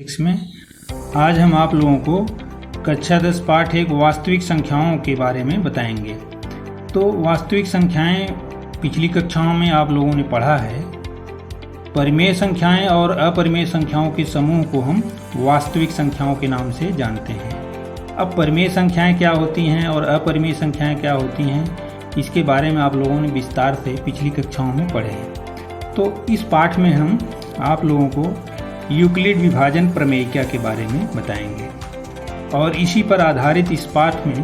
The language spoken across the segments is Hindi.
इसमें आज हम आप लोगों को कक्षा 10 पाठ 1 वास्तविक संख्याओं के बारे में बताएंगे। तो वास्तविक संख्याएं पिछली कक्षाओं में आप लोगों ने पढ़ा है। परिमेय संख्याएं और अपरिमेय संख्याओं के समूह को हम वास्तविक संख्याओं के नाम से जानते हैं। अब परिमेय संख्याएं क्या होती हैं और अपरिमेय संख्याएं क्या होती हैं, इसके बारे में आप लोगों ने विस्तार से पिछली कक्षाओं में पढ़े हैं। तो इस पाठ में हम आप लोगों को यूक्लिड विभाजन प्रमेयिका के बारे में बताएंगे और इसी पर आधारित इस पाठ में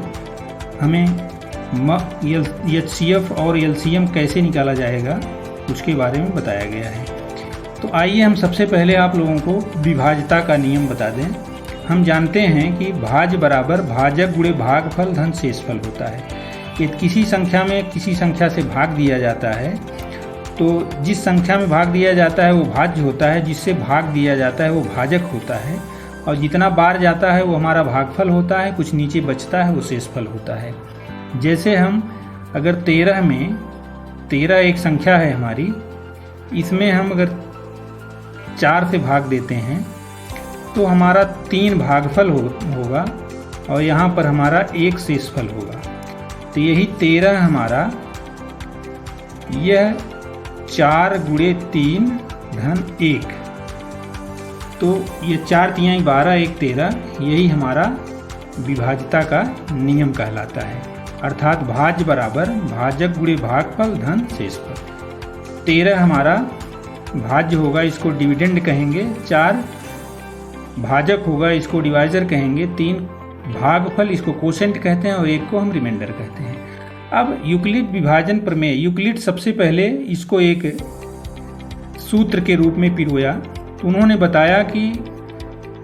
हमें एचसीएफ और एलसीएम कैसे निकाला जाएगा उसके बारे में बताया गया है। तो आइए हम सबसे पहले आप लोगों को विभाज्यता का नियम बता दें। हम जानते हैं कि भाज्य बराबर भाजक गुणे भागफल धन शेषफल होता है। यदि किसी संख्या में किसी संख्या से भाग दिया जाता है तो जिस संख्या में भाग दिया जाता है वो भाज्य होता है, जिससे भाग दिया जाता है वो भाजक होता है, और जितना बार जाता है वो हमारा भागफल होता है, कुछ नीचे बचता है वो शेषफल होता है। जैसे हम अगर 13 में 13 एक संख्या है हमारी, इसमें हम अगर 4 से भाग देते हैं तो हमारा 3 भागफल होगा और यहाँ पर हमारा 1 शेषफल होगा। तो यही 13 हमारा यह 4 गुणे 3 धन 1, तो ये 4 तिहाई 12 1 13, यही हमारा विभाज्यता का नियम कहलाता है। अर्थात भाज्य बराबर भाजक गुणे भागफल धन शेषफल। 13 हमारा भाज्य होगा, इसको डिविडेंड कहेंगे। 4 भाजक होगा, इसको डिवाइजर कहेंगे। 3 भागफल, इसको कोशेंट कहते हैं, और 1 को हम रिमाइंडर कहते हैं। अब यूक्लिड विभाजन प्रमेय, यूक्लिड सबसे पहले इसको एक सूत्र के रूप में पिरोया। तो उन्होंने बताया कि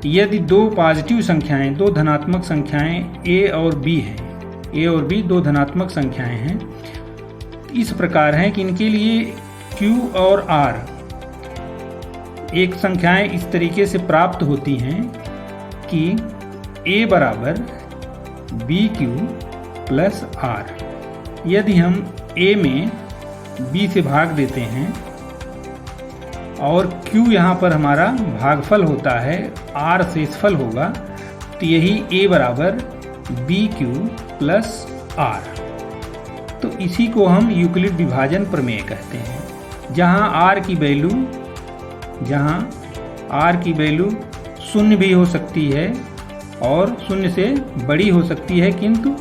यदि 2 पॉजिटिव संख्याएं, 2 धनात्मक संख्याएं a और b हैं, a और b 2 धनात्मक संख्याएं हैं, इस प्रकार हैं कि इनके लिए q और r एक संख्याएं इस तरीके से प्राप्त होती हैं कि a बराबर bq प्लस r। यदि हम a में b से भाग देते हैं और q यहाँ पर हमारा भागफल होता है, r शेषफल होगा, तो यही a बराबर bq प्लस r। तो इसी को हम यूक्लिड विभाजन प्रमेय कहते हैं। जहाँ r की वैल्यू शून्य भी हो सकती है और शून्य से बड़ी हो सकती है, किंतु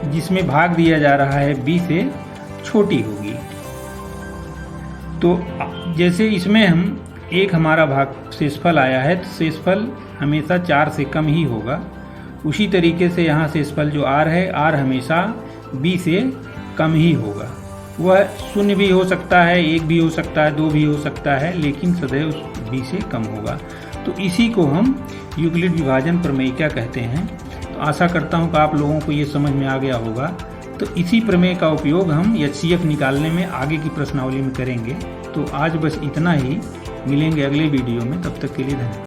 जिसमें भाग दिया जा रहा है b से छोटी होगी। तो जैसे इसमें हम एक हमारा भाग शेषफल आया है, तो शेषफल हमेशा 4 से कम ही होगा। उसी तरीके से यहाँ शेषफल जो r है, r हमेशा b से कम ही होगा। वह शून्य भी हो सकता है, 1 भी हो सकता है, 2 भी हो सकता है, लेकिन सदैव b से कम होगा। तो इसी को हम यूक्लिड विभाजन प्रमेयिका कहते हैं। तो आशा करता हूँ कि आप लोगों को ये समझ में आ गया होगा। तो इसी प्रमेय का उपयोग हम एचसीएफ निकालने में आगे की प्रश्नावली में करेंगे। तो आज बस इतना ही, मिलेंगे अगले वीडियो में, तब तक के लिए धन्यवाद।